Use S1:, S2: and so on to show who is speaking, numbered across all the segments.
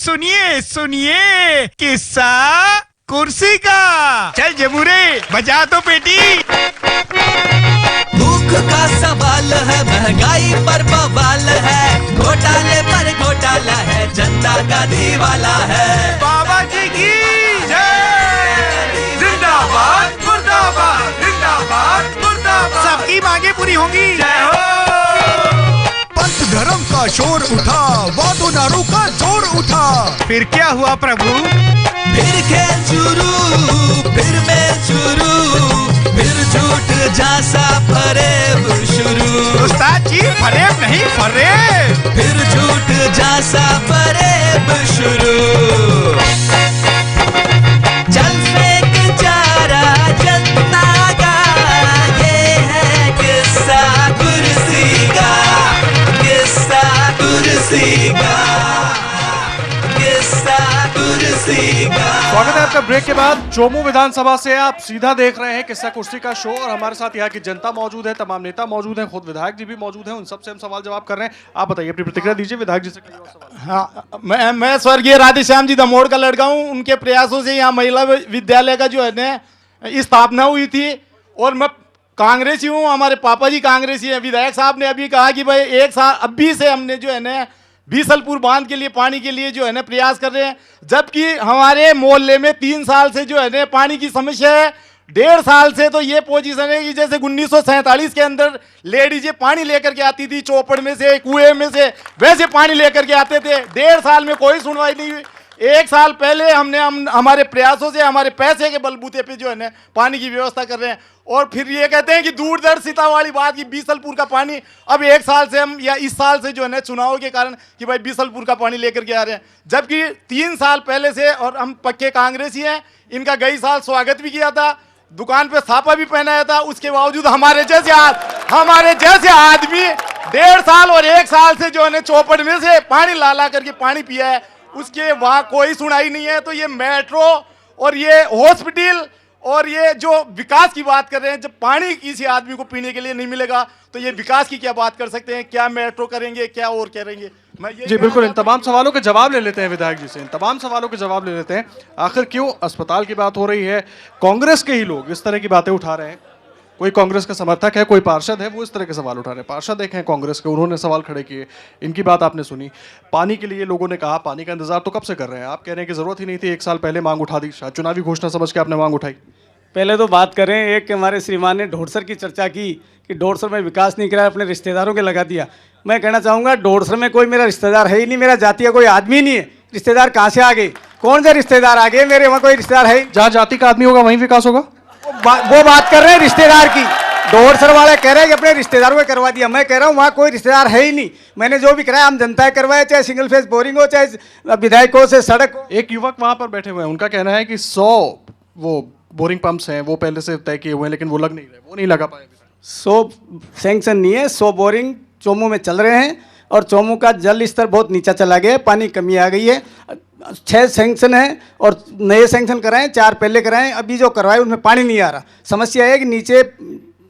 S1: सुनिए सुनिए किस्सा कुर्सी का। चल जमुरे बजा तो पेटी।
S2: भूख का सवाल है, महंगाई पर बवाल है, घोटाले पर घोटाला है, जनता का दीवाला है।
S1: बाबा जी की जय। जिंदाबाद मुर्दाबाद, जिंदाबाद मुर्दाबाद। सबकी मांगे पूरी होंगी। जय हो।
S3: पंथ धर्म का शोर उठा, वादो नारों का जोर उठा।
S1: फिर क्या हुआ प्रभु?
S2: फिर खेल शुरू, फिर मेल शुरू, फिर झूठ झांसा फरेब शुरू।
S1: उस्ताद जी फरेब नहीं फरेब।
S2: फिर झूठ झांसा फरेब शुरू। चल फेंक चारा जनता का, ये है किस्सा कुर्सी का, किस्सा कुर्सी का, किस्सा कुर्सी का।
S4: स्वागत है आपका ब्रेक के बाद। चोमू विधानसभा से आप सीधा देख रहे हैं किस्सा कुर्सी का शो और हमारे साथ यहाँ की जनता मौजूद है, तमाम नेता मौजूद हैं, खुद विधायक जी भी मौजूद हैं। उन सबसे हम सवाल जवाब कर रहे हैं। आप बताइए, अपनी प्रतिक्रिया दीजिए। विधायक जी से कोई और सवाल?
S5: हाँ, मैं स्वर्गीय राधेश्याम जी दमोड़ का लड़का हूँ। उनके प्रयासों से यहाँ महिला विद्यालय का जो है ना स्थापना हुई थी और मैं कांग्रेसी हूँ। हमारे पापा जी कांग्रेसी हैं। विधायक साहब ने अभी कहा कि भाई एक साल अभी से हमने जो है ना बीसलपुर बांध के लिए पानी के लिए जो है ना प्रयास कर रहे हैं, जबकि हमारे मोहल्ले में 3 साल से जो है ना पानी की समस्या है। 1.5 साल से तो ये पोजीशन है कि जैसे 1947 के अंदर लेडीजें पानी लेकर के आती थी चौपड़ में से, कुएं में से, वैसे पानी लेकर के आते थे। 1.5 साल में कोई सुनवाई नहीं हुई। 1 साल पहले हमारे प्रयासों से, हमारे पैसे के बलबूते पे जो है ना पानी की व्यवस्था कर रहे हैं और फिर ये कहते हैं कि दूरदर्शिता वाली बात की बीसलपुर का पानी अब 1 साल से हम या इस साल से जो है ना चुनाव के कारण कि भाई बीसलपुर का पानी लेकर के आ रहे हैं, जबकि 3 साल पहले से। और हम पक्के कांग्रेसी हैं। इनका गई साल स्वागत भी किया था, दुकान पे छापा भी पहनाया था। उसके बावजूद हमारे जैसे आदमी 1.5 साल और 1 साल से जो है ना चौपड़ में से पानी ला करके पानी पिया है, उसके वहाँ कोई सुनाई नहीं है। तो ये मेट्रो और ये हॉस्पिटल और ये जो विकास की बात कर रहे हैं, जब पानी किसी आदमी को पीने के लिए नहीं मिलेगा तो ये विकास की क्या बात कर सकते हैं? क्या मेट्रो करेंगे, क्या और करेंगे? मैं ये
S4: जी बिल्कुल, इन तमाम सवालों के जवाब ले लेते हैं विधायक जी से। इन तमाम सवालों के जवाब ले लेते हैं। आखिर क्यों अस्पताल की बात हो रही है? कांग्रेस के ही लोग इस तरह की बातें उठा रहे हैं। कोई कांग्रेस का समर्थक है, कोई पार्षद है, वो इस तरह के सवाल उठा रहे हैं। पार्षद एक हैं कांग्रेस के, उन्होंने सवाल खड़े किए। इनकी बात आपने सुनी। पानी के लिए लोगों ने कहा, पानी का इंतजार तो कब से कर रहे हैं। आप कह रहे हैं कि जरूरत ही नहीं थी, 1 साल पहले मांग उठा दी, शायद चुनावी घोषणा समझ के आपने मांग उठाई।
S6: पहले तो बात करें, एक हमारे श्रीमान ने ढोड़सर की चर्चा की कि ढोड़सर में विकास नहीं कराया, अपने रिश्तेदारों के लगा दिया। मैं कहना चाहूँगा ढोड़सर में कोई मेरा रिश्तेदार है ही नहीं, मेरा जातीय कोई आदमी नहीं है। रिश्तेदार कहाँ से आ गए? कौन से रिश्तेदार आ गए? मेरे वहाँ कोई रिश्तेदार है?
S4: जहाँ जाति का आदमी होगा वहीं विकास होगा।
S6: वो बात कर रहे हैं रिश्तेदार की। ढोड़सर वाले कह रहे हैं कि अपने रिश्तेदारों को करवा दिया। मैं कह रहा हूँ वहाँ कोई रिश्तेदार है ही नहीं। मैंने जो भी कराया हम जनता है करवाया, चाहे सिंगल फेस बोरिंग हो, चाहे विधायकों से सड़क हो।
S4: एक युवक वहाँ पर बैठे हुए हैं, उनका कहना है कि 100 वो बोरिंग पंप्स हैं, वो पहले से तय किए हुए हैं, लेकिन वो लग नहीं रहे, वो नहीं लगा पाए।
S6: 100 सैंक्शन नहीं है, 100 बोरिंग चोमू में चल रहे हैं और चोमू का जल स्तर बहुत नीचा चला गया है, पानी कमी आ गई है। 6 सैंक्शन है और नए सैंक्शन कराएं, 4 पहले कराएं, अभी जो करवाए उनमें पानी नहीं आ रहा। समस्या है कि नीचे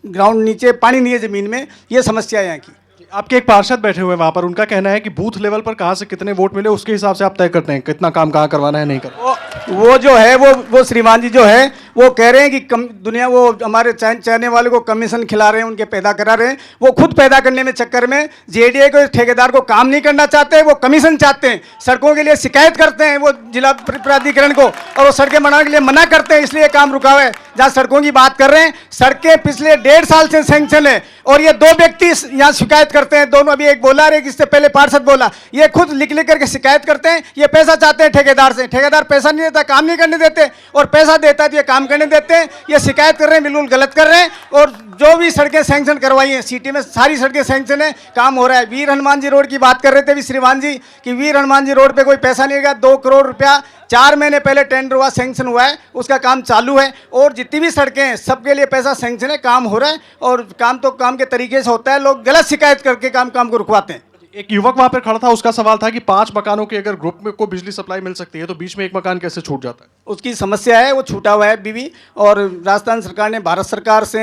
S6: ग्राउंड नीचे पानी नहीं है ज़मीन में, ये समस्या है यहाँ की।
S4: आपके एक पार्षद बैठे हुए हैं वहाँ पर, उनका कहना है कि बूथ लेवल पर कहाँ से कितने वोट मिले उसके हिसाब से आप तय करते हैं कितना काम कहाँ करवाना है, नहीं करना।
S6: वो जो है वो श्रीमान जी जो है वो कह रहे हैं कि दुनिया वो हमारे चाहने वाले को कमीशन खिला रहे हैं, उनके पैदा करा रहे हैं। वो खुद पैदा करने में चक्कर में जेडीए को ठेकेदार को काम नहीं करना चाहते हैं, वो कमीशन चाहते हैं। सड़कों के लिए शिकायत करते हैं वो जिला प्राधिकरण को और वो सड़कें बनाने के लिए मना करते हैं, इसलिए काम रुका हुआ है। जहाँ सड़कों की बात कर रहे हैं, सड़कें पिछले 1.5 साल से सैंक्शन है और ये 2 व्यक्ति यहाँ शिकायत करते हैं। दोनों, अभी एक बोला और एक इससे पहले पार्षद बोला, ये खुद लिख करके शिकायत करते हैं। ये पैसा चाहते हैं ठेकेदार से, ठेकेदार पैसा नहीं देता, काम नहीं करने देते, और पैसा देता है तो ये काम करने देते हैं। ये शिकायत कर रहे हैं, बिल्कुल गलत कर रहे हैं। और जो भी सड़कें सैंक्शन करवाई हैं सिटी में, सारी सड़कें सैंक्शन है, काम हो रहा है। वीर हनुमान जी रोड की बात कर रहे थे अभी श्रीमान जी कि वीर हनुमान जी रोड पे कोई पैसा नहीं लगा। 2 करोड़ रुपया 4 महीने पहले टेंडर हुआ, सैंक्शन हुआ है, उसका काम चालू है। और जितनी भी सड़कें हैं सबके लिए पैसा सैंक्शन है, काम हो रहा है और काम तो काम के तरीके से होता है। लोग गलत शिकायत करके काम को रुकवाते हैं।
S4: एक युवक वहां पर खड़ा था, उसका सवाल था कि 5 मकानों के अगर ग्रुप में को बिजली सप्लाई मिल सकती है तो बीच में एक मकान कैसे छूट जाता है?
S6: उसकी समस्या है, वो छूटा हुआ है अभी भी। और राजस्थान सरकार ने भारत सरकार से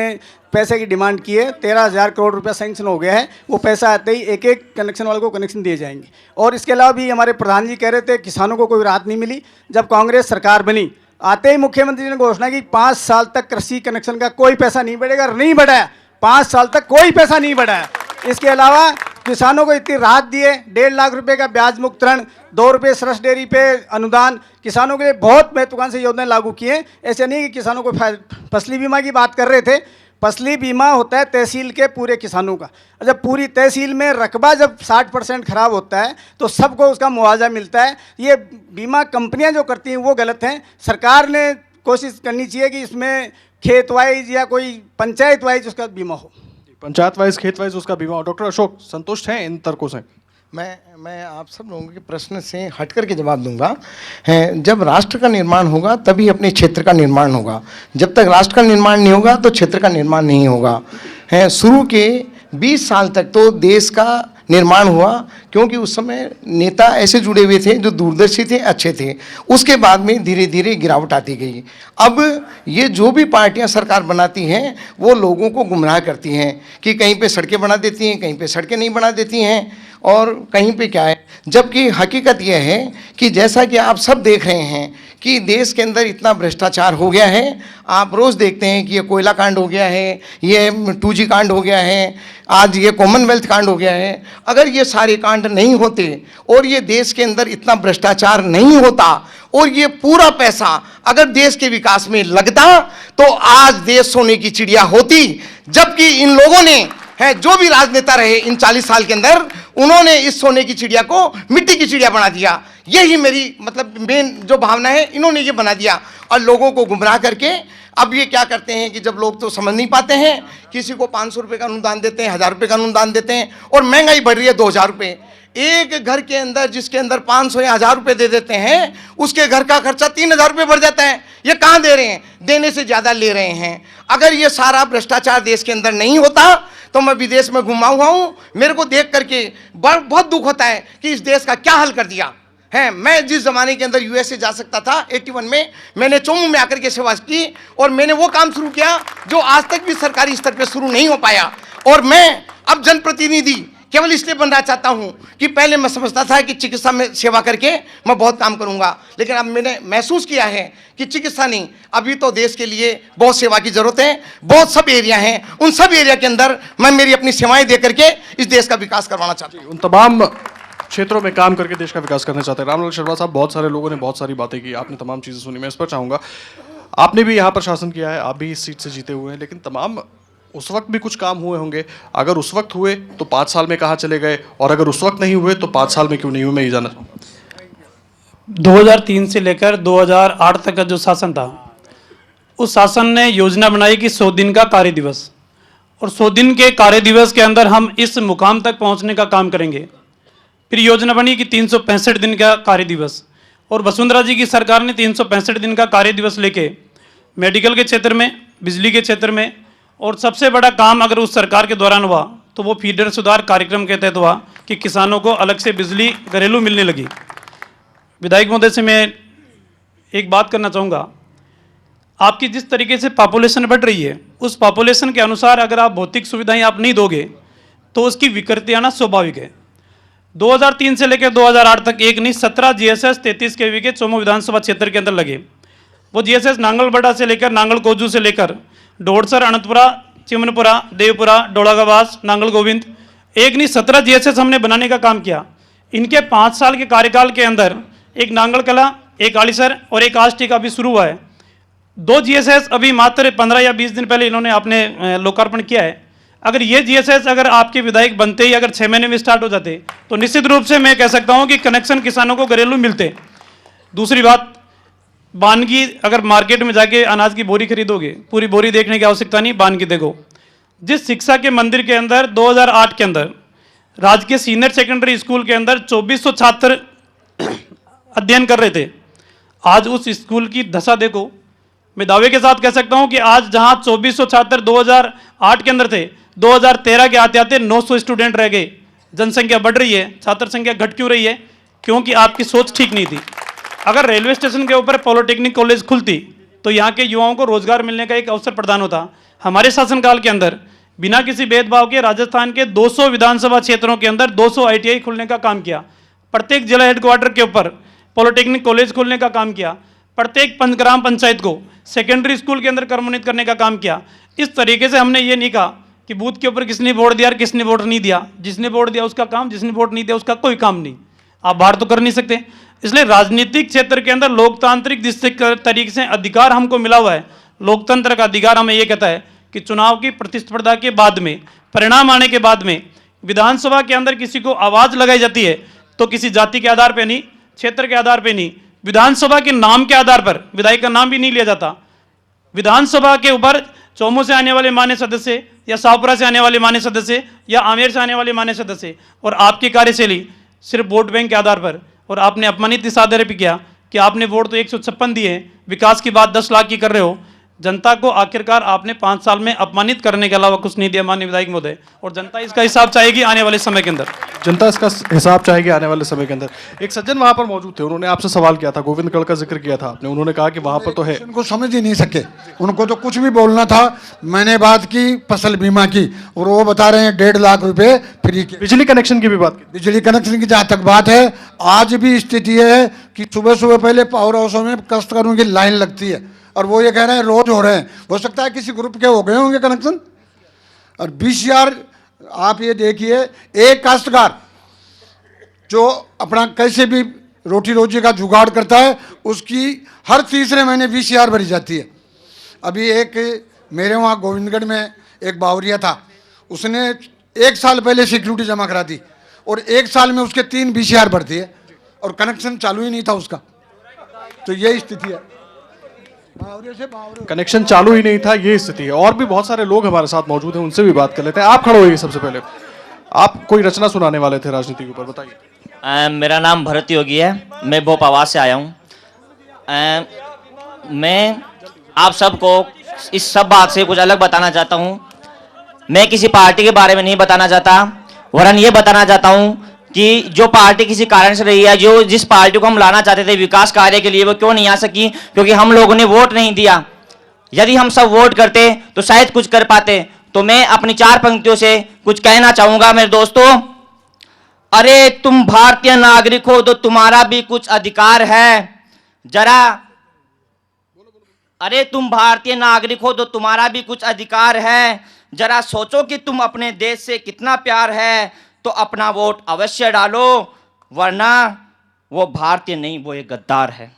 S6: पैसे की डिमांड की है। 13,000 करोड़ रुपया सैंक्शन हो गया है। वो पैसा आते ही एक एक कनेक्शन वाले को कनेक्शन दिए जाएंगे। और इसके अलावा भी हमारे प्रधान जी कह रहे थे किसानों को कोई राहत नहीं मिली। जब कांग्रेस सरकार बनी, आते ही मुख्यमंत्री जी ने घोषणा की 5 साल तक कृषि कनेक्शन का कोई पैसा नहीं बढ़ेगा। नहीं बढ़ा है, 5 साल तक कोई पैसा नहीं बढ़ा है। इसके अलावा किसानों को इतनी राहत दिए, 1.5 लाख रुपए का ब्याज मुक्त ऋण, 2 रुपये सरस डेयरी पे अनुदान, किसानों के लिए बहुत महत्वाकांक्षी योजनाएं लागू किए। ऐसे नहीं कि किसानों को फसली बीमा की बात कर रहे थे। फसली बीमा होता है तहसील के पूरे किसानों का। जब पूरी तहसील में रकबा जब 60% खराब होता है तो सबको उसका मुआवजा मिलता है। ये बीमा कंपनियां जो करती हैं वो गलत हैं। सरकार ने कोशिश करनी चाहिए कि इसमें खेत वाइज या कोई पंचायत वाइज उसका बीमा हो।
S4: पंचायत वाइज, खेत वाइज उसका बीमा हो। डॉक्टर अशोक संतुष्ट हैं इन तर्कों से?
S7: मैं आप सब लोगों के प्रश्न से हट कर के जवाब दूंगा। हैं, जब राष्ट्र का निर्माण होगा तभी अपने क्षेत्र का निर्माण होगा। जब तक राष्ट्र का निर्माण नहीं होगा तो क्षेत्र का निर्माण नहीं होगा। हैं, शुरू के 20 साल तक तो देश का निर्माण हुआ, क्योंकि उस समय नेता ऐसे जुड़े हुए थे जो दूरदर्शी थे, अच्छे थे। उसके बाद में धीरे धीरे गिरावट आती गई। अब ये जो भी पार्टियां सरकार बनाती हैं वो लोगों को गुमराह करती हैं कि कहीं पे सड़कें बना देती हैं, कहीं पे सड़कें नहीं बना देती हैं, और कहीं पे क्या है। जबकि हकीकत यह है कि जैसा कि आप सब देख रहे हैं कि देश के अंदर इतना भ्रष्टाचार हो गया है। आप रोज़ देखते हैं कि ये कोयला कांड हो गया है, ये 2G कांड हो गया है, आज ये कॉमनवेल्थ कांड हो गया है। अगर ये सारे कांड नहीं होते और ये देश के अंदर इतना भ्रष्टाचार नहीं होता और ये पूरा पैसा अगर देश के विकास में लगता तो आज देश सोने की चिड़िया होती। जबकि इन लोगों ने है, जो भी राजनेता रहे इन 40 साल के अंदर, उन्होंने इस सोने की चिड़िया को मिट्टी की चिड़िया बना दिया। यही मेरी मतलब मेन जो भावना है, इन्होंने ये बना दिया और लोगों को गुमराह करके अब ये क्या करते हैं कि जब लोग तो समझ नहीं पाते हैं, किसी को 500 रुपये का अनुदान देते हैं, 1000 रुपये का अनुदान देते हैं, और महंगाई बढ़ रही है 2000 रुपये। एक घर के अंदर जिसके अंदर 500 या 1000 रुपये दे देते हैं, उसके घर का खर्चा 3000 रुपये बढ़ जाता है। ये कहाँ दे रहे हैं? देने से ज़्यादा ले रहे हैं। अगर ये सारा भ्रष्टाचार देश के अंदर नहीं होता तो मैं विदेश में घुमा हुआ हूँ, मेरे को देख करके बहुत दुख होता है कि इस देश का क्या हल कर दिया है। मैं जिस ज़माने के अंदर यूएसए जा सकता था 81 में, मैंने चोमू में आकर के सेवा की और मैंने वो काम शुरू किया जो आज तक भी सरकारी स्तर पर शुरू नहीं हो पाया। और मैं अब जनप्रतिनिधि केवल इसलिए बनना चाहता हूं कि पहले मैं समझता था कि चिकित्सा में सेवा करके मैं बहुत काम करूंगा, लेकिन अब मैंने महसूस किया है कि चिकित्सा नहीं, अभी तो देश के लिए बहुत सेवा की जरूरत है। बहुत सब एरिया हैं, उन सब एरिया के अंदर मैं मेरी अपनी सेवाएं दे करके इस देश का विकास करवाना चाहता हूँ।
S4: उन तमाम क्षेत्रों में काम करके देश का विकास करना चाहते हैं। रामलाल शर्मा साहब, बहुत सारे लोगों ने बहुत सारी बातें की, आपने तमाम चीज़ें सुनी। मैं इस पर चाहूँगा, आपने भी यहाँ पर शासन किया है, आप भी इस सीट से जीते हुए हैं, लेकिन तमाम उस वक्त भी कुछ काम हुए होंगे। अगर उस वक्त हुए तो 5 साल में कहाँ चले गए, और अगर उस वक्त नहीं हुए तो 5 साल में क्यों नहीं हुए, मैं ये जानना चाहूँगा।
S8: 2003 से लेकर 2008 तक का जो शासन था, उस शासन ने योजना बनाई कि 100 दिन का कार्य दिवस, और 100 दिन के कार्य दिवस के अंदर हम इस मुकाम तक पहुंचने का काम करेंगे। फिर योजना बनी कि 365 दिन का कार्य दिवस, और वसुंधरा जी की सरकार ने 365 दिन का कार्य दिवस लेके मेडिकल के क्षेत्र में, बिजली के क्षेत्र में, और सबसे बड़ा काम अगर उस सरकार के दौरान हुआ तो वो फीडर सुधार कार्यक्रम के तहत हुआ कि किसानों को अलग से बिजली घरेलू मिलने लगी। विधायक महोदय से मैं एक बात करना चाहूँगा, आपकी जिस तरीके से पॉपुलेशन बढ़ रही है, उस पॉपुलेशन के अनुसार अगर आप भौतिक सुविधाएं आप नहीं दोगे तो उसकी विकृति आना स्वाभाविक है। 2003 से लेकर 2008 तक एक नहीं 17 GSS 33 kV के चोमू विधानसभा क्षेत्र के अंदर लगे। वो GSS नांगलबड़ा से लेकर नांगल कोजू से लेकर डोड़सर, अनंतपुरा, चिमनपुरा, देवपुरा, डोलागावास, नांगल गोविंद, एक नहीं 17 GSS हमने बनाने का काम किया। इनके 5 साल के कार्यकाल के अंदर एक नांगल कला, एक आलीसर और एक आष्टी का भी शुरू हुआ है। 2 GSS अभी मात्र 15 या 20 दिन पहले इन्होंने आपने लोकार्पण किया है। अगर ये GSS अगर आपके विधायक बनते ही अगर 6 महीने में स्टार्ट हो जाते तो निश्चित रूप से मैं कह सकता हूँ कि कनेक्शन किसानों को घरेलू मिलते। दूसरी बात, बानगी अगर मार्केट में जाके अनाज की बोरी खरीदोगे, पूरी बोरी देखने की आवश्यकता नहीं, बानगी देखो। जिस शिक्षा के मंदिर के अंदर 2008 के अंदर राजकीय सीनियर सेकेंडरी स्कूल के अंदर 2400 छात्र अध्ययन कर रहे थे, आज उस स्कूल की दशा देखो। मैं दावे के साथ कह सकता हूं कि आज जहां 2400 छात्र 2008 के अंदर थे, 2013 के आते आते 900 स्टूडेंट रह गए, जनसंख्या बढ़ रही है, छात्र संख्या घट क्यों रही है? क्योंकि आपकी सोच ठीक नहीं थी। अगर रेलवे स्टेशन के ऊपर पॉलिटेक्निक कॉलेज खुलती तो यहाँ के युवाओं को रोजगार मिलने का एक अवसर प्रदान होता। हमारे शासनकाल के अंदर बिना किसी भेदभाव के राजस्थान के 200 विधानसभा क्षेत्रों के अंदर 200 ITI खुलने का काम किया। प्रत्येक जिला हेडक्वार्टर के ऊपर पॉलिटेक्निक कॉलेज खोलने का काम किया। प्रत्येक ग्राम पंचायत को सेकेंडरी स्कूल के अंदर क्रमोन्नत करने का काम किया। इस तरीके से हमने ये नहीं कहा कि बूथ के ऊपर किसने वोट दिया और किसने वोट नहीं दिया। जिसने वोट दिया उसका काम, जिसने वोट नहीं दिया उसका कोई काम नहीं। आप बाहर तो कर नहीं सकते। इसलिए राजनीतिक क्षेत्र के अंदर लोकतांत्रिक तरीके से अधिकार हमको मिला हुआ है। लोकतंत्र का अधिकार हमें ये कहता है कि चुनाव की प्रतिस्पर्धा के बाद में, परिणाम आने के बाद में विधानसभा के अंदर किसी को आवाज लगाई जाती है तो किसी जाति के आधार पर नहीं, क्षेत्र के आधार पर नहीं, विधानसभा के नाम के आधार पर, विधायक का नाम भी नहीं लिया जाता। विधानसभा के ऊपर चौमू से आने वाले मान्य सदस्य या शाहपुरा से आने वाले मान्य सदस्य या आमेर से आने वाले मान्य सदस्य और आपकी कार्यशैली सिर्फ वोट बैंक के आधार पर, और आपने अपमानित इस आधार पर किया कि आपने वोट तो 156 दिए, विकास की बात 10 लाख की कर रहे हो। जनता को आखिरकार आपने 5 साल में अपमानित करने के अलावा कुछ नहीं दिया माननीय विधायक महोदय, और जनता इसका हिसाब चाहेगी आने वाले समय के अंदर।
S4: जनता इसका हिसाब चाहेगी आने वाले समय के अंदर। एक सज्जन वहां पर मौजूद थे, उन्होंने आपसे सवाल किया था, गोविंदगढ़ का जिक्र किया था आपने। उन्होंने कहा कि वहां पर तो है,
S3: उनको समझ ही नहीं सके, उनको तो कुछ भी बोलना था। मैंने बात की फसल बीमा की और वो बता रहे हैं 1.5 लाख रुपए फ्री के।
S4: बिजली कनेक्शन की भी बात की।
S3: बिजली कनेक्शन की जहाँ तक बात है, आज भी स्थिति है कि सुबह सुबह पहले पावर हाउसों में कस्टमरों की लाइन लगती है और वो ये कह रहे हैं रोज हो रहे हैं। हो सकता है किसी ग्रुप के हो गए होंगे कनेक्शन। और 20,000 आप ये देखिए, एक काश्तकार जो अपना कैसे भी रोटी रोजी का जुगाड़ करता है, उसकी हर तीसरे महीने 20,000 भरी जाती है। अभी एक मेरे वहाँ गोविंदगढ़ में एक बावरिया था, उसने 1 साल पहले सिक्योरिटी जमा करा दी और 1 साल में उसके 3 20,000 भरती है और कनेक्शन चालू ही नहीं था उसका। तो ये स्थिति है,
S4: कनेक्शन चालू ही नहीं था, ये स्थिति है। और भी बहुत सारे लोग हमारे साथ मौजूद हैं, उनसे भी बात कर लेते हैं। आप खड़े होइए सबसे पहले। आप कोई रचना सुनाने वाले थे राजनीति के ऊपर, बताइए।
S9: मेरा नाम भरत योगी है, मैं भोपाल से आया हूँ। मैं आप सबको इस सब बात से कुछ अलग बताना चाहता हूँ। मैं किसी पार्टी के बारे में नहीं बताना चाहता, वरन ये बताना चाहता हूँ कि जो पार्टी किसी कारण से रही है, जो जिस पार्टी को हम लाना चाहते थे विकास कार्य के लिए, वो क्यों नहीं आ सकी, क्योंकि हम लोगों ने वोट नहीं दिया। यदि हम सब वोट करते तो शायद कुछ कर पाते। तो मैं अपनी 4 पंक्तियों से कुछ कहना चाहूंगा मेरे दोस्तों। अरे तुम भारतीय नागरिक हो तो तुम्हारा भी कुछ अधिकार है, जरा। अरे तुम भारतीय नागरिक हो तो तुम्हारा भी कुछ अधिकार है, जरा सोचो कि तुम अपने देश से कितना प्यार है, तो अपना वोट अवश्य डालो, वरना वो भारतीय नहीं, वो एक गद्दार है।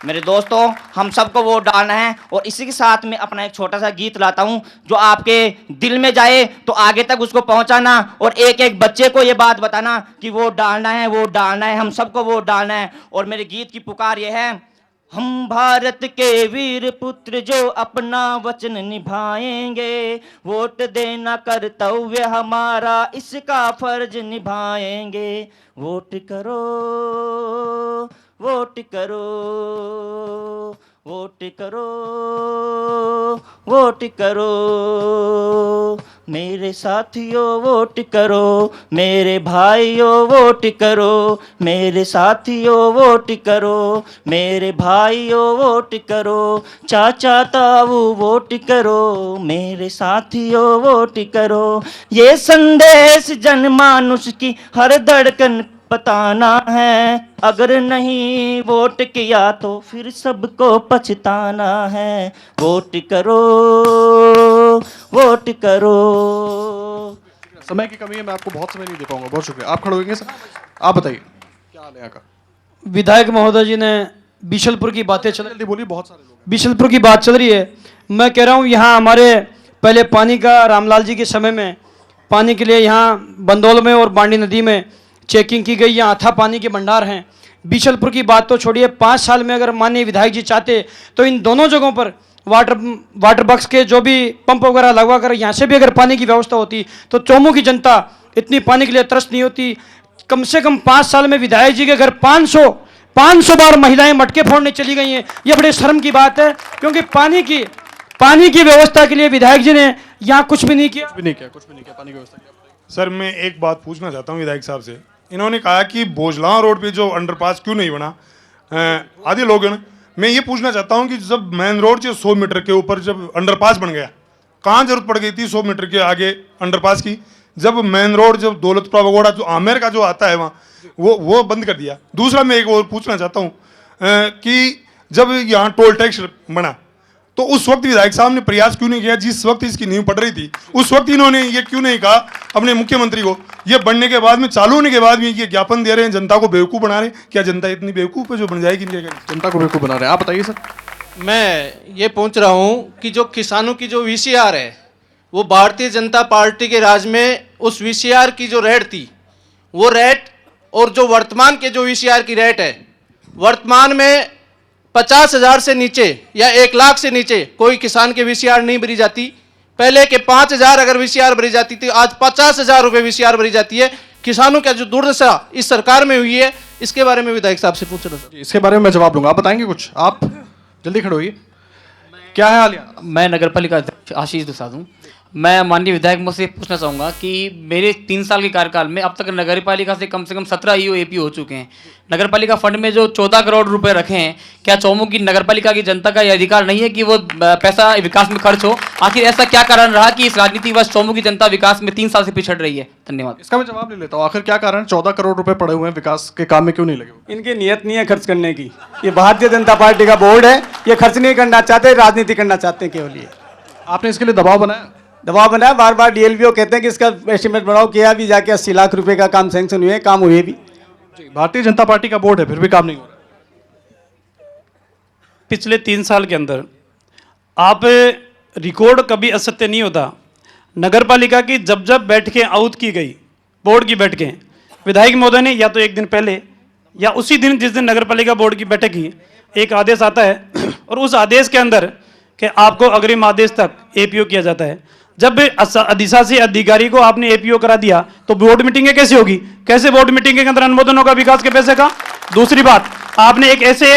S9: मेरे दोस्तों, हम सबको वोट डालना है। और इसी के साथ में अपना एक छोटा सा गीत लाता हूं जो आपके दिल में जाए तो आगे तक उसको पहुंचाना और एक एक बच्चे को ये बात बताना कि वोट डालना है, वोट डालना है, हम सबको वोट डालना है। और मेरे गीत की पुकार ये है, हम भारत के वीर पुत्र जो अपना वचन निभाएंगे, वोट देना कर्तव्य हमारा, इसका फर्ज निभाएंगे। वोट करो, वोट करो, वोट करो, वोट करो, मेरे साथियों वोट करो, मेरे भाइयों वोट करो, मेरे साथियों वोट करो, मेरे भाइयों वोट करो, चाचा ताऊ वोट करो, मेरे साथियों वोट करो। ये संदेश जनमानुष की हर धड़कन बताना है, अगर नहीं वोट किया तो फिर सबको पछताना है। वोट करो, वोट करो।
S4: समय की कमी है, मैं आपको बहुत समय नहीं दे पाऊंगा। बहुत शुक्रिया। आप खड़े होंगे सर, आप बताइए क्या हाल है यहाँ का।
S10: विधायक महोदय जी ने बिशलपुर की बातें चल
S4: जल्दी बोलिए, बहुत सारे लोग।
S10: बिशलपुर की बात चल रही है। मैं कह रहा हूँ यहाँ हमारे पहले पानी का रामलाल जी के समय में पानी के लिए यहाँ बंदौल में और बांडी नदी में चेकिंग की गई, यहाँ अथा पानी के भंडार हैं। बिशलपुर की बात तो छोड़िए, 5 साल में अगर माननीय विधायक जी चाहते तो इन दोनों जगहों पर वाटर बक्स के जो भी पंप वगैरह लगवा कर यहाँ से भी अगर पानी की व्यवस्था होती तो चौमू की जनता इतनी पानी के लिए त्रस्त नहीं होती। कम से कम 5 साल में विधायक जी के घर 500 बार महिलाएं मटके फोड़ने चली गई हैं। ये बड़े शर्म की बात है, क्योंकि पानी की व्यवस्था के लिए विधायक जी ने यहाँ कुछ भी नहीं किया।
S4: कुछ भी नहीं किया पानी की व्यवस्था की।
S5: सर मैं एक बात पूछना चाहता हूँ विधायक साहब से। इन्होंने कहा कि भोजलां रोड पे जो अंडरपास क्यों नहीं बना, आधे लोग हैं ना। मैं ये पूछना चाहता हूँ कि जब मेन रोड से 100 मीटर के ऊपर जब अंडरपास बन गया, कहाँ जरूरत पड़ गई थी 100 मीटर के आगे अंडरपास की? जब मेन रोड जब दौलतपुरा वगोड़ा जो आमेर का जो आता है वहाँ वो बंद कर दिया। दूसरा मैं एक और पूछना चाहता हूँ कि जब यहाँ टोल टैक्स बना तो उस वक्त विधायक साहब ने प्रयास क्यों नहीं किया? जिस वक्त इसकी नींव पड़ रही थी उस वक्त इन्होंने ये क्यों नहीं कहा अपने मुख्यमंत्री को? ये बनने के बाद में, चालू होने के बाद में ये ज्ञापन दे रहे हैं, जनता को बेवकूफ़ बना रहे हैं। क्या जनता इतनी बेवकूफ़ है जो बन जाएगी?
S4: जनता को बेवकूफ़ बना रहे हैं, आप बताइए सर।
S11: मैं ये पूछ रहा हूँ कि जो किसानों की जो VCR है, वो भारतीय जनता पार्टी के राज में उस VCR की जो रेट थी, वो रेट और जो वर्तमान के जो VCR की रेट है, वर्तमान में 50,000 से नीचे या 1 लाख से नीचे कोई किसान के VCR नहीं भरी जाती। पहले के 5,000 अगर VCR भरी जाती थी, आज 50,000 रुपये VCR भरी जाती है। किसानों का जो दुर्दशा इस सरकार में हुई है, इसके बारे में विधायक साहब से पूछ रहा था।
S4: इसके बारे में मैं जवाब दूंगा, आप बताएंगे कुछ? आप जल्दी खड़े होइए, क्या है हाल?
S12: मैं नगर पालिका अध्यक्ष आशीष दुसाद हूँ। मैं माननीय विधायक से पूछना चाहूँगा कि मेरे 3 साल के कार्यकाल में अब तक नगर पालिका से कम 17 EO AP हो चुके हैं। नगर पालिका फंड में जो 14 करोड़ रुपए रखे हैं, क्या चौमू की नगर पालिका की जनता का यह अधिकार नहीं है कि वो पैसा विकास में खर्च हो? आखिर ऐसा क्या कारण रहा कि इस राजनीति वर्ष चौमू की जनता विकास में 3 साल से पिछड़ रही है? धन्यवाद।
S4: इसका मैं जवाब ले लेता हूँ। आखिर क्या कारण 14 करोड़ रुपए पड़े हुए हैं, विकास के काम में क्यों नहीं लगे?
S6: इनकी नीयत नहीं है खर्च करने की। ये भारतीय जनता पार्टी का बोर्ड है, ये खर्च नहीं करना चाहते, राजनीति करना चाहते हैं केवल। ये
S4: आपने इसके लिए दबाव बनाया?
S6: दबाव बनाया, बार बार DLVO कहते हैं कि इसका एस्टिमेट बनाओ, किया भी, जाके 80 लाख रुपए का काम सैंक्शन हुए, काम हुए भी।
S4: भारतीय जनता पार्टी का बोर्ड है, फिर भी काम नहीं हो रहा।
S8: पिछले 3 साल के अंदर आप रिकॉर्ड कभी असत्य नहीं होता। नगर पालिका की जब जब बैठकें आउट की गई, बोर्ड की बैठकें, विधायक महोदय ने या तो एक दिन पहले या उसी दिन जिस दिन नगर पालिका बोर्ड की बैठक की, एक आदेश आता है और उस आदेश के अंदर कि आपको अग्रिम आदेश तक APO किया जाता है। जब अधिशासी अधिकारी को आपने APO करा दिया तो बोर्ड मीटिंगें कैसे होगी? कैसे बोर्ड मीटिंग के अंदर अनुमोदन होगा विकास के पैसे का? दूसरी बात, आपने एक ऐसे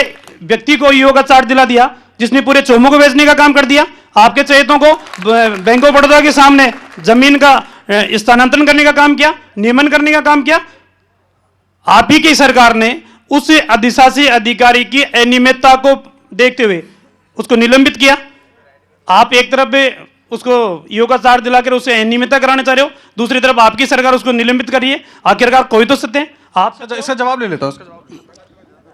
S8: व्यक्ति को EO का चार्ज दिला दिया जिसने पूरे चौमू को बेचने का काम कर दिया। आपके चहेतों को बैंक ऑफ बड़ौदा के सामने जमीन का स्थानांतरण करने का काम किया, नियमन करने का काम किया। आप ही की सरकार ने उस अधिशासी अधिकारी की अनियमितता को देखते हुए उसको निलंबित किया। आप एक तरफ उसको EO का चार्ज दिलाकर उसे अनियमितता कराने चाह रहे हो, दूसरी तरफ आपकी सरकार उसको निलंबित कर रही है। आखिरकार कोई तो सत्य है। आप
S4: इसका जवाब ले लेता हूँ।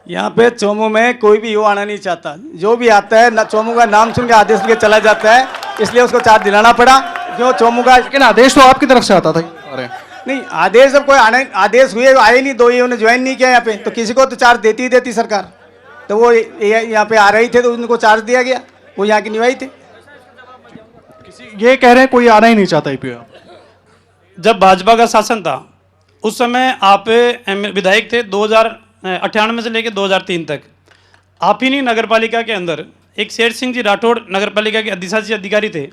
S6: यहाँ पे चौमू में कोई भी EO आना नहीं चाहता। जो भी आता है चौमू का नाम सुन के आदेश लेके चला जाता है, इसलिए उसको चार्ज दिलाना पड़ा। जो चौमू का,
S4: लेकिन आदेश तो आपकी तरफ से आता था। अरे
S6: नहीं, आदेश जब कोई आदेश हुए, आए नहीं, 2 EO ने ज्वाइन नहीं किया यहाँ पे, तो किसी को तो चार्ज देती ही देती सरकार। तो वो यहाँ पे आ रही थे तो उनको चार्ज दिया गया, वो यहाँ की निवाई थे।
S4: ये कह रहे हैं कोई आना ही नहीं चाहता APO।
S8: जब भाजपा का शासन था उस समय आप विधायक थे 2098 से लेकर 2003 तक। आप ही नहीं नगर पालिका के अंदर एक शेर सिंह जी राठौड़ नगर पालिका के अधिशासी अधिकारी थे,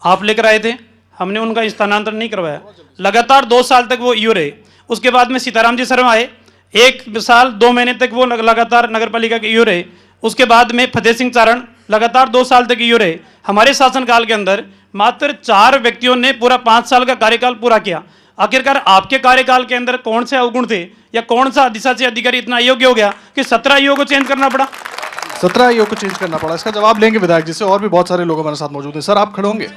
S8: आप लेकर आए थे। हमने उनका स्थानांतरण नहीं करवाया। लगातार 2 साल तक वो EO रहे। उसके बाद में सीताराम जी शर्मा आए, 1 साल 2 महीने तक वो लगातार नगर पालिका के EO रहे। उसके बाद में फतेह सिंह चारण लगातार 2 साल तक EO रहे। हमारे शासनकाल के अंदर मात्र 4 व्यक्तियों ने पूरा 5 साल का कार्यकाल पूरा किया। आखिरकार आपके कार्यकाल के अंदर कौन से अवगुण थे या कौन सा अधिशासी अधिकारी इतना अयोग्य हो गया कि 17 EO को चेंज करना पड़ा?
S4: 17 EO को चेंज करना पड़ा। इसका जवाब लेंगे विधायक जी से, और भी बहुत सारे लोग हमारे साथ मौजूद हैं। सर आप खड़े होंगे,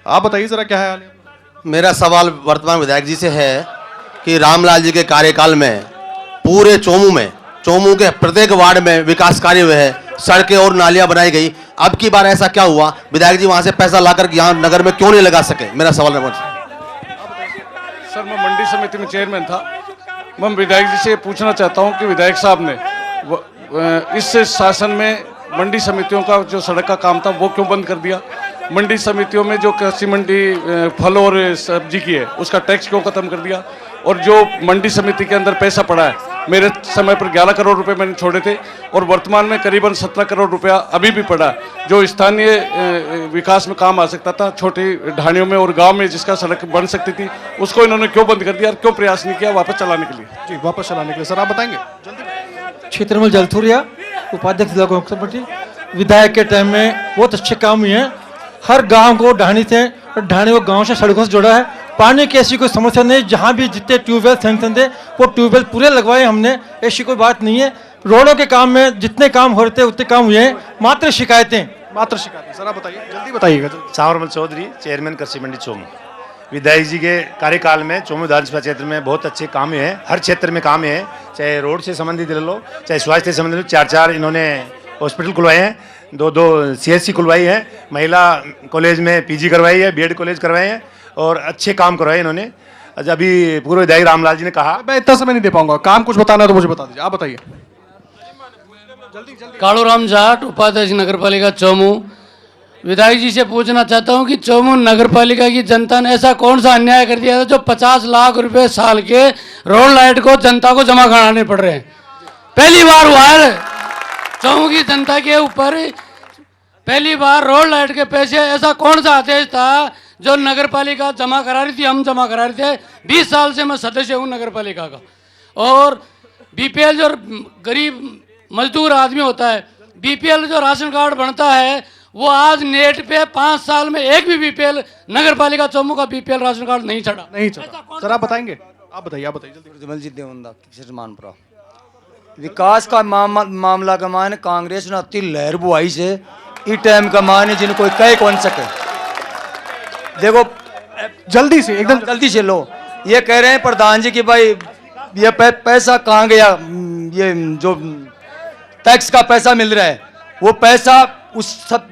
S4: आप बताइए जरा क्या है हाल?
S13: मेरा सवाल वर्तमान विधायक जी से है कि रामलाल जी के कार्यकाल में पूरे चौमू के प्रत्येक वार्ड में विकास कार्य हुए हैं, सड़कें और नालियां बनाई गई। अब की बार ऐसा क्या हुआ, विधायक जी वहां से पैसा लाकर यहाँ नगर में क्यों नहीं लगा सके? मेरा सवाल है।
S14: सर मैं मंडी समिति में चेयरमैन था। मैं विधायक जी से पूछना चाहता हूं कि विधायक साहब ने इस शासन में मंडी समितियों का जो सड़क का काम था वो क्यों बंद कर दिया? मंडी समितियों में जो कृषि मंडी फल और सब्जी की है उसका टैक्स क्यों खत्म कर दिया? और जो मंडी समिति के अंदर पैसा पड़ा है, मेरे समय पर 11 करोड़ रुपए मैंने छोड़े थे और वर्तमान में करीबन 17 करोड़ रुपया अभी भी पड़ा है जो स्थानीय विकास में काम आ सकता था। छोटी ढाणियों में और गांव में जिसका सड़क बन सकती थी उसको इन्होंने क्यों बंद कर दिया और क्यों प्रयास नहीं किया वापस चलाने के लिए?
S4: जी वापस चलाने के लिए सर आप बताएंगे?
S15: क्षेत्रमल जलथुरिया, उपाध्यक्ष जिला कांग्रेस कमेटी। विधायक के टाइम में बहुत अच्छे काम हुए हैं। हर गांव को ढाणी थे, ढाणी को गांव से सड़कों से जोड़ा है पानी की ऐसी कोई समस्या नहीं, जहाँ भी जितने ट्यूबवेल सैंक्शन थे वो ट्यूबवेल पूरे लगवाए हमने, ऐसी कोई बात नहीं है। रोडों के काम में जितने काम हो रहे थे उतने काम हुए हैं, मात्र शिकायतें।
S4: सर आप बताइए, जल्दी बताइएगा।
S16: सावरमल चौधरी, चेयरमैन कृषि मंडी चोमू। विधायक जी के कार्यकाल में चोमू विधानसभा क्षेत्र में बहुत अच्छे काम हुए हैं, हर क्षेत्र में काम है, चाहे रोड से संबंधित ले लो, चाहे स्वास्थ्य से संबंधित लो। 4 इन्होंने हॉस्पिटल खुलवाए हैं, 2 CSC खुलवाई है, महिला कॉलेज में PG करवाई है, BEd कॉलेज करवाए हैं और अच्छे काम करवाए इन्होंने। अभी पूर्व विधायक रामलाल जी ने कहा,
S4: मैं इतना समय नहीं दे पाऊंगा, काम कुछ बताना है तो मुझे बता दीजिए। आप बताइए।
S17: कालूराम जाट, उपाध्यक्ष नगर पालिका चोमू। विधायक जी से पूछना चाहता हूं कि चोमू नगर पालिका की जनता ने ऐसा कौन सा अन्याय कर दिया था जो 50 लाख रुपए साल के रोड लाइट को जनता को जमा कराने पड़ रहे हैं? पहली बार हुआ है चोमू की जनता के ऊपर, पहली बार रोड लाइट के पैसे, ऐसा कौन सा आदेश था जो नगर पालिका जमा करा रही थी? हम जमा करा रहे थे। 20 साल से मैं सदस्य हूँ नगर पालिका का। और BPL जो गरीब मजदूर आदमी होता है, BPL जो राशन कार्ड बनता है, वो आज नेट पे 5 साल में एक भी BPL नगर पालिका चोमू का BPL राशन कार्ड नहीं चढ़ा।
S4: सर आप बताएंगे, आप बताइए जल्दी।
S6: जमलजीत देवंदा शर्मानपुरा। विकास का मामला का मान कांग्रेस ने अति लहर बुआई से इस टाइम का मान जिनको कोई कह कौन सके। देखो
S4: जल्दी से, एकदम
S6: जल्दी से लो। ये कह रहे हैं प्रधान जी कि भाई ये पैसा कहाँ गया, ये जो टैक्स का पैसा मिल रहा है वो पैसा उस सब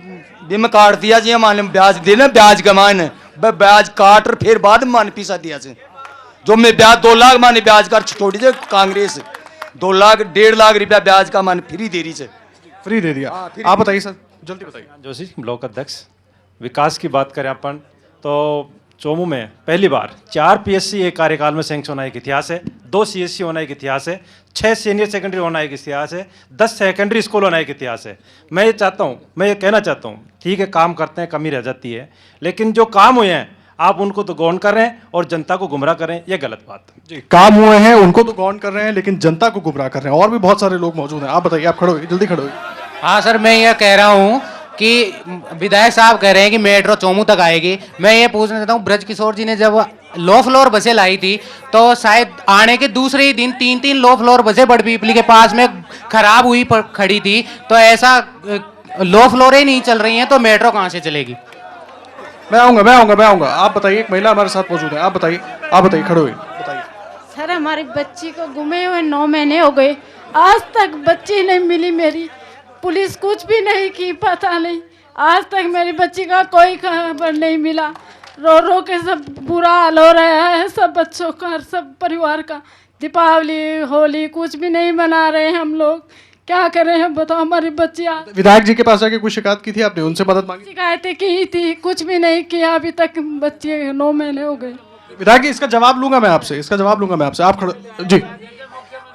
S6: में काट दिया जी। मान ब्याज देना, ब्याज का मान ब्याज काट और फिर बाद मान पीसा दिया से जो मैं ब्याज 2 लाख माने ब्याज का छोड़ी से कांग्रेस 2 लाख 1.5 लाख रुपया ब्याज का मान फ्री दे रही से,
S4: फ्री दे दिया। आप बताइए सर, जल्दी बताइए।
S18: जोशी, ब्लॉक अध्यक्ष। विकास की बात करें अपन तो चोमू में पहली बार 4 PSC एक कार्यकाल में सैंक्शन होना एक इतिहास है, 2 CSC होना एक इतिहास है, 6 सीनियर सेकेंडरी होना एक इतिहास है, 10 सेकेंडरी स्कूल होना एक इतिहास है। मैं ये कहना चाहता हूँ, ठीक है काम करते हैं, कमी रह जाती है, लेकिन जो काम हुए हैं आप उनको तो गौण कर रहे हैं और जनता को गुमराह कर रहे हैं, ये गलत बात है
S4: जी। काम हुए हैं उनको तो गौण कर रहे हैं, लेकिन जनता को गुमराह कर रहे हैं। और भी बहुत सारे लोग मौजूद हैं। आप बताइए, आप खड़े होइए, जल्दी खड़े होइए।
S19: हाँ सर, मैं ये कह रहा हूँ कि विधायक साहब कह रहे हैं कि मेट्रो चोमू तक आएगी। मैं ये पूछना चाहता हूँ, ब्रज किशोर जी ने जब लो फ्लोर बसें लाई थी तो शायद आने के दूसरे ही दिन 3 लो फ्लोर बसें बड़पीपली के पास में खराब हुई खड़ी थी। तो ऐसा लो फ्लोर ही नहीं चल रही हैं तो मेट्रो कहाँ से चलेगी?
S4: मैं आऊंगा। आप बताइए, एक महिला हमारे साथ मौजूद है। आप बताइए, खड़े हुए बताइए।
S20: सर हमारी बच्ची को गुमे हुए 9 महीने हो गए, आज तक बच्ची नहीं मिली मेरी। पुलिस कुछ भी नहीं की, पता नहीं आज तक मेरी बच्ची का कोई खबर नहीं मिला। रो रो के सब बुरा हाल हो रहा है, सब बच्चों का, सब परिवार का। दीपावली होली कुछ भी नहीं मना रहे हम लोग, क्या करें हम बताओ। हमारी बच्ची
S4: विधायक जी के पास जाके कुछ शिकायत की थी आपने, उनसे मदद मांगी?
S20: शिकायतें की थी, कुछ भी नहीं किया अभी तक। बच्ची 9 महीने हो गए।
S4: विधायक जी इसका जवाब लूंगा मैं आपसे, आप खड़े जी।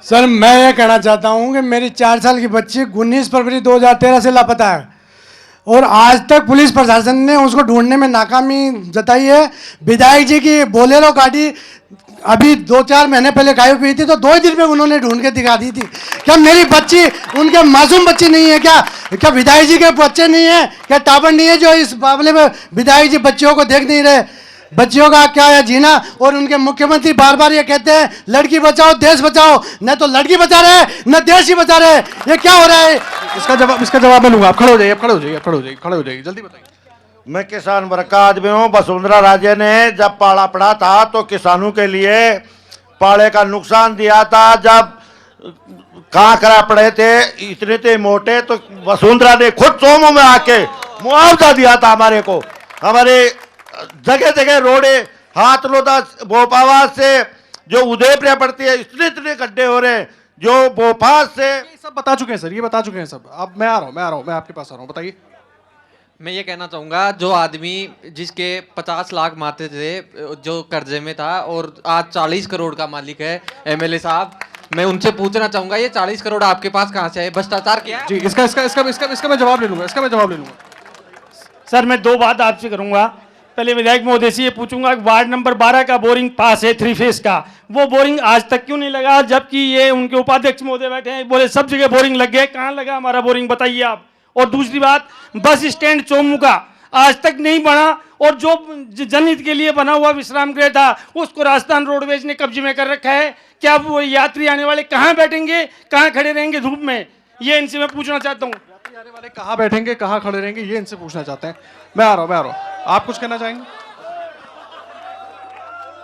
S21: सर मैं ये कहना चाहता हूँ कि मेरी 4 साल की बच्ची 19 फरवरी 2013 से लापता है और आज तक पुलिस प्रशासन ने उसको ढूंढने में नाकामी जताई है। विधायक जी की बोलेरो गाड़ी अभी 2-4 महीने पहले गायब हुई थी तो 2 दिन में उन्होंने ढूंढ के दिखा दी थी। क्या मेरी बच्ची उनके मासूम बच्ची नहीं है क्या विधायक जी के बच्चे नहीं है क्या? टावर नहीं है जो इस मामले में विधायक जी बच्चियों को देख नहीं रहे? बच्चियों का क्या है जीना? और उनके मुख्यमंत्री बार बार ये कहते हैं लड़की बचाओ देश बचाओ, न तो लड़की बचा रहे न देश ही बचा रहे। ये क्या हो रहा है?
S4: इसका जवाब मैं लूंगा। आप खड़े हो जाइए, जल्दी बताइए।
S22: मैं किसान वर्ग का आदमी हूँ। वसुंधरा राजे ने जब पाला पड़ा था तो किसानों के लिए पाले का नुकसान दिया था। जब कांकरा पड़े थे इतने मोटे तो वसुंधरा ने खुद चोमू में आके मुआवजा दिया था हमारे को। हमारे जगह जगह रोडे हाथ लोदा भोपाल से जो उदयपुर पड़ती है इतने गड्ढे हो रहे हैं जो भोपाल से।
S4: सब बता चुके हैं सर, ये बता चुके हैं सब। अब मैं आ रहा हूँ, मैं आपके पास आ रहा हूँ, बताइए।
S23: मैं ये कहना चाहूँगा, जो आदमी जिसके 50 लाख माते थे जो कर्जे में था और आज 40 करोड़ का मालिक है MLA साहब, मैं उनसे पूछना चाहूँगा ये 40 करोड़ आपके पास कहाँ से आए? भ्रष्टाचार किया
S4: जी। इसका मैं जवाब ले लूंगा।
S8: सर मैं 2 बात आपसे करूंगा। पहले विधायक महोदय से ये पूछूंगा कि वार्ड नंबर 12 का बोरिंग पास है 3 फेस का, वो बोरिंग आज तक क्यों नहीं लगा? जबकि ये उनके उपाध्यक्ष महोदय बैठे हैं, बोले सब जगह बोरिंग लग गए, कहाँ लगा हमारा बोरिंग बताइए आप। और दूसरी बात, बस स्टैंड चोमू का आज तक नहीं बना
S10: और जो जनहित के लिए बना हुआ विश्राम गृह था उसको राजस्थान रोडवेज ने कब्जे में कर रखा है। क्या वो यात्री आने वाले कहाँ बैठेंगे, कहाँ खड़े रहेंगे धूप में, ये इनसे मैं पूछना चाहता हूँ।
S4: यात्री आने वाले कहाँ बैठेंगे, कहाँ खड़े रहेंगे, ये इनसे पूछना चाहते हैं। मैं आ रहा हूँ। आप कुछ कहना चाहेंगे?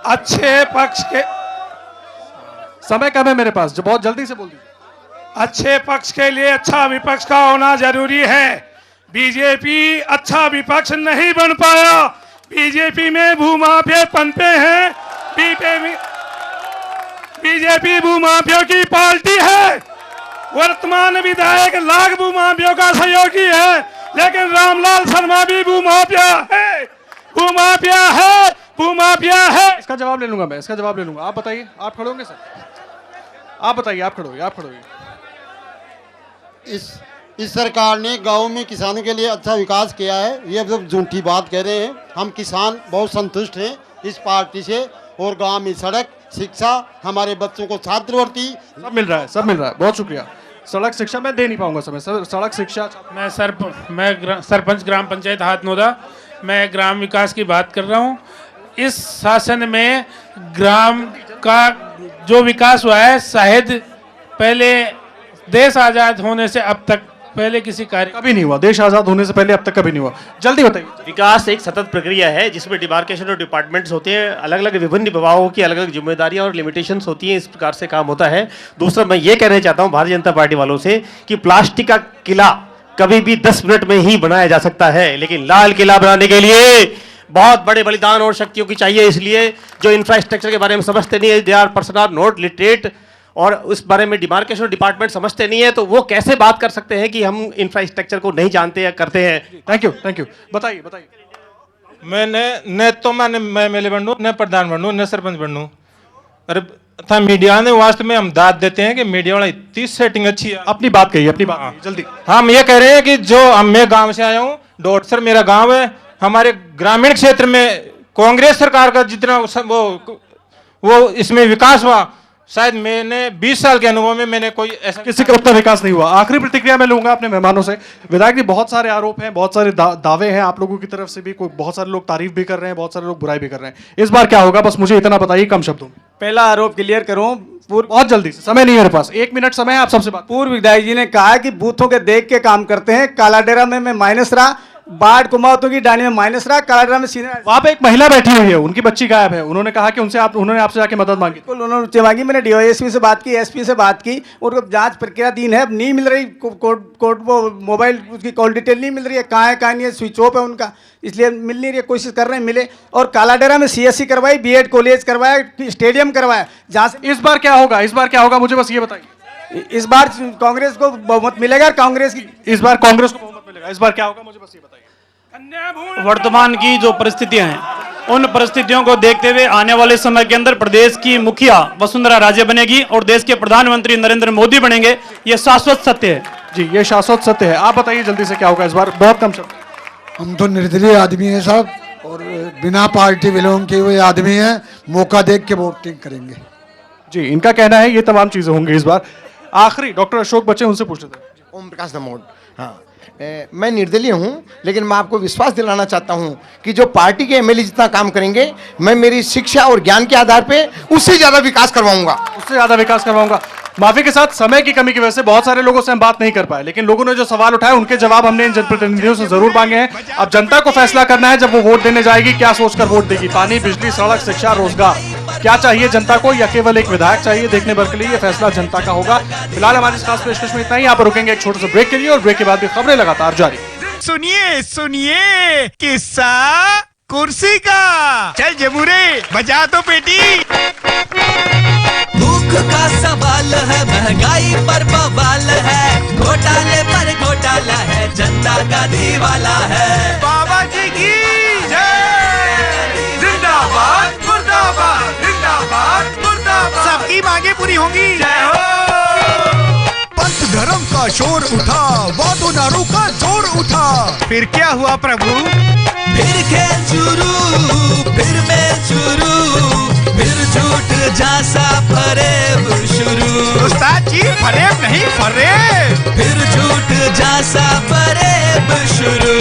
S4: अच्छे पक्ष के समय कम है मेरे पास, जो बहुत जल्दी से बोल दीजिए।
S1: अच्छे पक्ष के लिए अच्छा विपक्ष का होना जरूरी है। बीजेपी अच्छा विपक्ष नहीं बन पाया। बीजेपी में भूमाफिया पनपे हैं। बीजेपी भूमाफियों की पार्टी है। वर्तमान विधायक लाख भूमाफियों का सहयोगी है, लेकिन रामलाल शर्मा भी भूमाफिया है, भूमाफिया है, भूमाफिया है।
S4: इसका जवाब ले लूंगा मैं, इसका जवाब ले लूंगा। आप बताइए, आप खड़े होंगे सर? आप बताइए, आप खड़े होइए, आप खड़े होइए।
S2: इस सरकार ने गांव में किसानों के लिए अच्छा विकास किया है, ये अब झूठी बात कह रहे हैं। हम किसान बहुत संतुष्ट हैं इस पार्टी से, और गांव में सड़क, शिक्षा, हमारे बच्चों को छात्रवृत्ति
S4: सब मिल रहा है, सब मिल रहा है। बहुत शुक्रिया। सड़क शिक्षा मैं दे नहीं पाऊंगा समय, सड़क शिक्षा।
S1: मैं सरपंच ग्राम पंचायत हाथनोदा, मैं ग्राम विकास की बात कर रहा हूँ। इस शासन में ग्राम का जो विकास हुआ है, शायद पहले देश आज़ाद होने से अब तक पहले किसी कार्य
S4: कभी नहीं हुआ। देश आज़ाद होने से पहले अब तक कभी नहीं हुआ। जल्दी बताइए।
S7: विकास एक सतत प्रक्रिया है जिसमें डिमार्केशन और डिपार्टमेंट्स होते हैं, अलग अलग विभिन्न विभागों की अलग अलग जिम्मेदारियां और लिमिटेशंस होती हैं। इस प्रकार से काम होता है। दूसरा, मैं ये कहना चाहता हूं भारतीय जनता पार्टी वालों से कि प्लास्टिक का किला कभी भी 10 मिनट में ही बनाया जा सकता है, लेकिन लाल किला बनाने के लिए बहुत बड़े बलिदान और शक्तियों की चाहिए। इसलिए जो इंफ्रास्ट्रक्चर के बारे में समझते नहीं है, they are person are not literate, और उस बारे में डिमार्केशन डिपार्टमेंट समझते नहीं है, तो वो कैसे बात कर सकते हैं कि हम इंफ्रास्ट्रक्चर को नहीं जानते या करते हैं।
S4: Thank you, thank you. बताइए, बताइए।
S1: मैं एमएलए बनूं, न प्रधान बनूं, न सरपंच बनूं। अरे था मीडिया ने वास्तव में हम दाद देते हैं कि मीडिया वाला इतनी सेटिंग अच्छी है।
S4: अपनी बात कहिए, अपनी बात कहिए, जल्दी।
S1: हम ये कह रहे हैं कि जो मैं गांव से आया हूँ, डोटसर मेरा गांव है। हमारे ग्रामीण क्षेत्र में कांग्रेस सरकार का जितना वो इसमें विकास हुआ, शायद मैंने 20 साल के अनुभव में मैंने कोई ऐसा
S4: किसी का उतना विकास नहीं हुआ। आखिरी प्रतिक्रिया मैं लूंगा अपने मेहमानों से। विधायक जी, बहुत सारे आरोप हैं, बहुत सारे दावे हैं आप लोगों की तरफ से भी, बहुत सारे लोग तारीफ भी कर रहे हैं, बहुत सारे लोग बुराई भी कर रहे हैं। इस बार क्या होगा, बस मुझे इतना बताइए कम शब्दों में।
S6: पहला आरोप क्लियर करूं,
S4: बहुत जल्दी से, समय नहीं है मेरे पास, 1 मिनट समय है, आप सबसे बात।
S6: पूर्व विधायक जी ने कहा कि बूथों के देख के काम करते हैं। कालाडेरा में मैं माइनस रहा, बाढ़ कुमाऊं की डांडी में माइनस रहा, कालाडेरा में सीधे।
S4: वहां पे एक महिला बैठी हुई है, उनकी बच्ची गायब है। उन्होंने कहा कि उन्होंने आपसे जाके मदद मांगी।
S6: उन्होंने मांगी, मैंने डीवाईएसपी से बात की, एसपी से बात की, उनको जांच प्रक्रिया दिन है, नहीं मिल रही कोर्ट वो मोबाइल उसकी कॉल डिटेल नहीं मिल रही है, कहाँ नहीं है, स्विच ऑफ है उनका, इसलिए मिल नहीं रही है। कोशिश कर रहे हैं मिले। और कालाडेरा में सीएससी करवाई, बीएड कॉलेज करवाया, स्टेडियम करवाया। जहाँ से
S4: इस बार क्या होगा, इस बार क्या होगा, मुझे बस ये बताइए।
S6: इस बार कांग्रेस को बहुमत मिलेगा। कांग्रेस की
S4: इस बार कांग्रेस को बहुमत मिलेगा। इस बार क्या होगा, मुझे बस ये बताइए।
S8: वर्तमान की जो परिस्थितियां हैं, उन परिस्थितियों को देखते हुए आने वाले समय के अंदर प्रदेश की मुखिया वसुंधरा राजे बनेगी और देश के प्रधानमंत्री नरेंद्र मोदी बनेंगे। ये शाश्वत सत्य है।
S4: जी, ये शाश्वत सत्य है। आप बताइए जल्दी से क्या होगा इस बार, बहुत कम शब्द।
S3: हम तो निर्दलीय आदमी हैं साहब, और बिना पार्टी बिलोंग किए हुए आदमी हैं, मौका देख के वोटिंग करेंगे।
S4: जी, इनका कहना है ये तमाम चीजें होंगी इस बार। आखिरी डॉक्टर अशोक बच्चे, उनसे पूछ लेते हैं।
S24: ओम प्रकाश दमोट। हाँ, मैं निर्दलीय हूं, लेकिन मैं आपको विश्वास दिलाना चाहता हूं कि जो पार्टी के एमएलए जितना काम करेंगे, मैं मेरी शिक्षा और ज्ञान के आधार पे उससे ज्यादा विकास करवाऊंगा,
S4: उससे ज्यादा विकास करवाऊंगा। माफी के साथ, समय की कमी की वजह से बहुत सारे लोगों से हम बात नहीं कर पाए, लेकिन लोगों ने जो सवाल उठाए उनके जवाब हमने इन जनप्रतिनिधियों से जरूर मांगे हैं। अब जनता को फैसला करना है जब वो वोट देने जाएगी, क्या सोचकर वोट देगी। पानी, बिजली, सड़क, शिक्षा, रोजगार, क्या चाहिए जनता को, या केवल एक विधायक चाहिए देखने भर के लिए, ये फैसला जनता का होगा। फिलहाल हमारी इस खास पेशकश में इतना ही। यहाँ पर रुकेंगे एक छोटे से ब्रेक के लिए, और ब्रेक के बाद भी खबरें लगातार जारी।
S1: सुनिए सुनिए किस्सा कुर्सी का। चल जबूरे, बजा तो पेटी।
S25: भूख का सवाल है, महंगाई पर बवाल है, घोटाले पर घोटाला है, जनता का दीवाला है।
S1: बाबा जी की जय। जिंदाबाद मुर्दाबाद, जिंदाबाद मुर्दाबाद। सबकी मांगे पूरी होंगी। जय हो।
S26: पंथ धर्म का शोर उठा, वादो नारों का जोर उठा।
S1: फिर क्या हुआ प्रभु?
S25: फिर खेल शुरू, फिर मैं शुरू, फिर झूठ जैसा फरेब शुरू।
S1: उस्ताद जी, फरेब नहीं फरेब।
S25: फिर झूठ जैसा फरेब शुरू।